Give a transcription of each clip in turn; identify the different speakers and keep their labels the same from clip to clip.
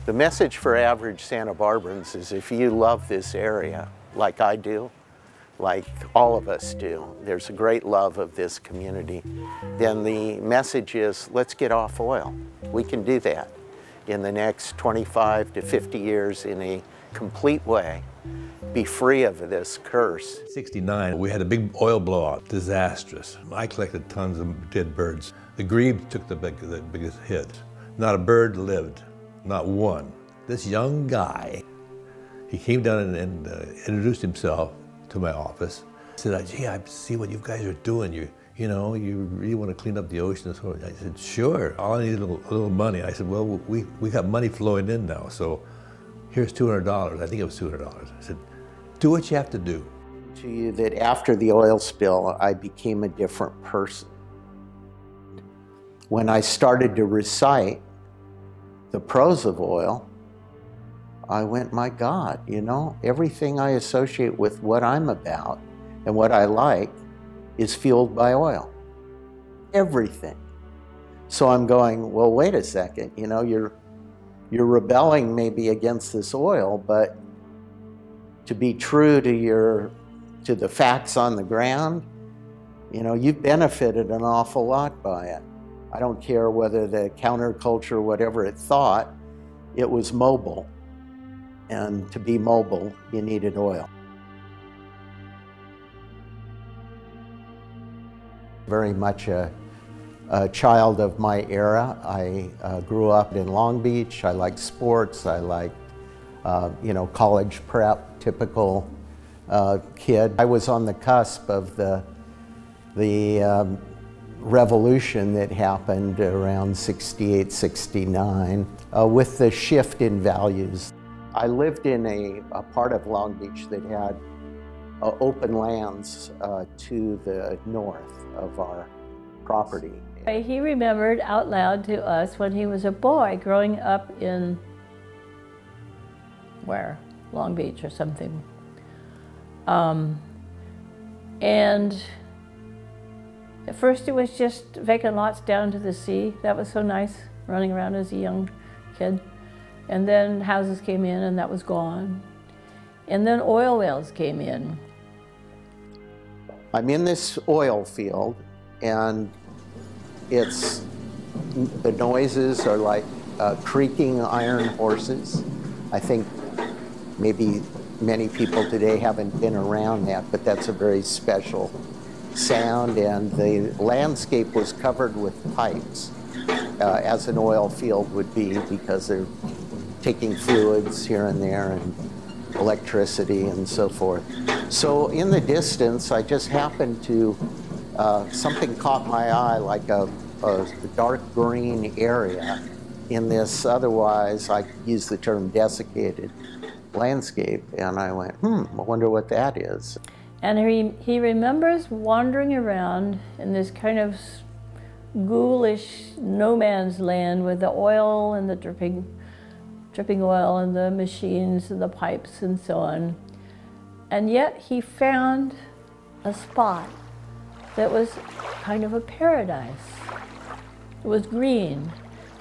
Speaker 1: The message for average Santa Barbarans is if you love this area, like I do, like all of us do, there's a great love of this community, then the message is let's get off oil. We can do that in the next 25 to 50 years in a complete way. Be free of this curse.
Speaker 2: '69, we had a big oil blowout, disastrous. I collected tons of dead birds. The grebes took the biggest hit. Not a bird lived, not one. This young guy, he came down and introduced himself to my office. He said, gee, I see what you guys are doing. You know, you really want to clean up the ocean. So I said, sure, all I need is a little money. I said, well, we got money flowing in now, so here's $200. I think it was $200. I said, do what you have to do.
Speaker 1: To you that after the oil spill, I became a different person. When I started to recite the pros of oil, I went, my God, you know, everything I associate with what I'm about and what I like is fueled by oil. Everything. So I'm going, well, wait a second, you know, you're rebelling maybe against this oil, but to be true to the facts on the ground, you know, you've benefited an awful lot by it. I don't care whether the counterculture, whatever it thought, it was mobile. And to be mobile, you needed oil. Very much a child of my era. I grew up in Long Beach. I liked sports. I liked, you know, college prep, typical kid. I was on the cusp of the revolution that happened around '68, '69 with the shift in values. I lived in a part of Long Beach that had open lands to the north of our property.
Speaker 3: He remembered out loud to us when he was a boy growing up in, where? Long Beach or something. And at first it was just vacant lots down to the sea. That was so nice, running around as a young kid. And then houses came in and that was gone. And then oil wells came in.
Speaker 1: I'm in this oil field and the noises are like creaking iron horses. I think maybe many people today haven't been around that, but that's a very special sound, and the landscape was covered with pipes, as an oil field would be, because they're taking fluids here and there and electricity and so forth. So in the distance, I just happened to, something caught my eye, like a dark green area in this otherwise, I use the term desiccated landscape, and I went, I wonder what that is.
Speaker 3: And he remembers wandering around in this kind of ghoulish no man's land with the oil and the dripping oil and the machines and the pipes and so on. And yet he found a spot that was kind of a paradise. It was green,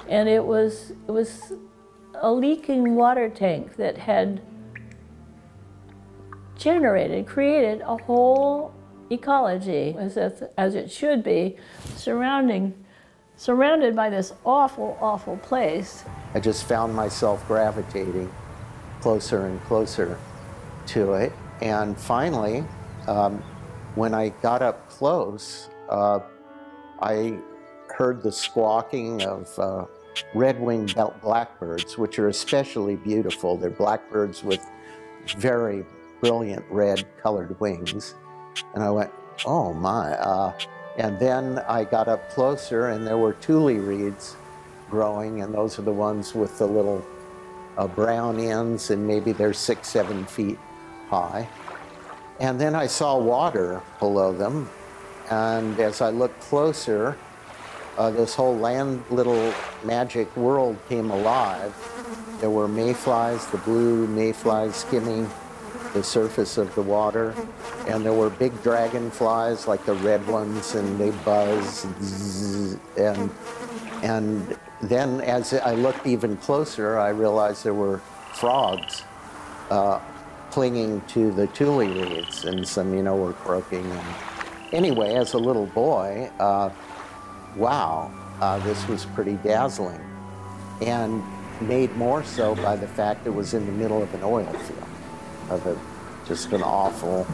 Speaker 3: and it was a leaking water tank that had created a whole ecology, as it should be, surrounded by this awful, awful place.
Speaker 1: I just found myself gravitating closer and closer to it. And finally, when I got up close, I heard the squawking of red-winged blackbirds, which are especially beautiful. They're blackbirds with very brilliant red colored wings. And I went, oh my. And then I got up closer and there were tule reeds growing, and those are the ones with the little brown ends, and maybe they're 6-7 feet high. And then I saw water below them, and as I looked closer, this whole little magic world came alive. There were mayflies, the blue mayflies skimming the surface of the water, and there were big dragonflies, like the red ones, and they buzz, and then as I looked even closer, I realized there were frogs clinging to the tule reeds, and some, you know, were croaking. And anyway, as a little boy, wow, this was pretty dazzling, and made more so by the fact it was in the middle of an oil field, of just an awful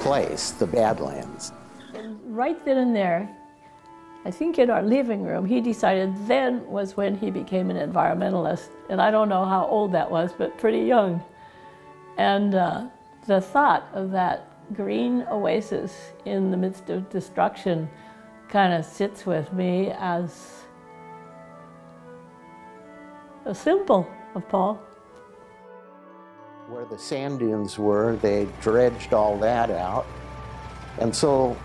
Speaker 1: place, the Badlands.
Speaker 3: And right then and there, I think in our living room, he decided then was when he became an environmentalist. And I don't know how old that was, but pretty young. And the thought of that green oasis in the midst of destruction kind of sits with me as a symbol of Paul.
Speaker 1: Where the sand dunes were, they dredged all that out. And so,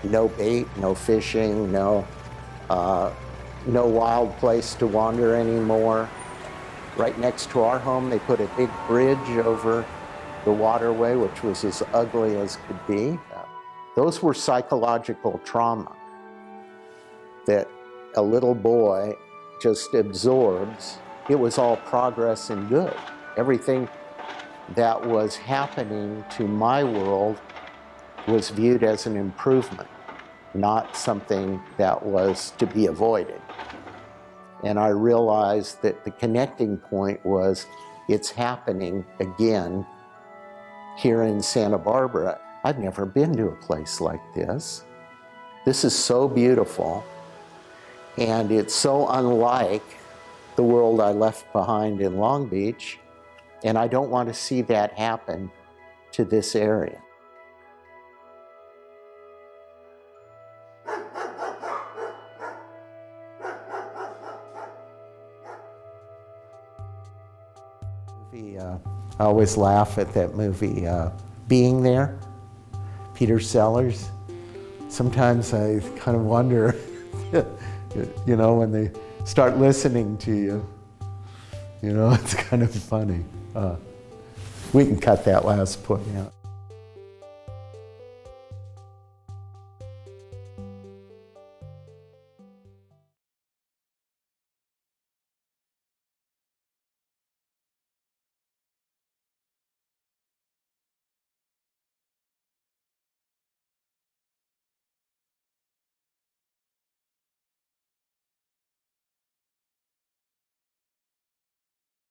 Speaker 1: no bait, no fishing, no wild place to wander anymore. Right next to our home, they put a big bridge over the waterway, which was as ugly as could be. Those were psychological trauma that a little boy just absorbs. It was all progress and good. Everything that was happening to my world was viewed as an improvement, not something that was to be avoided. And I realized that the connecting point was, it's happening again here in Santa Barbara. I've never been to a place like this. This is so beautiful, and it's so unlike the world I left behind in Long Beach, and I don't want to see that happen to this area. I always laugh at that movie, Being There, Peter Sellers. Sometimes I kind of wonder, you know, when they start listening to you, you know, it's kind of funny. We can cut that last point out.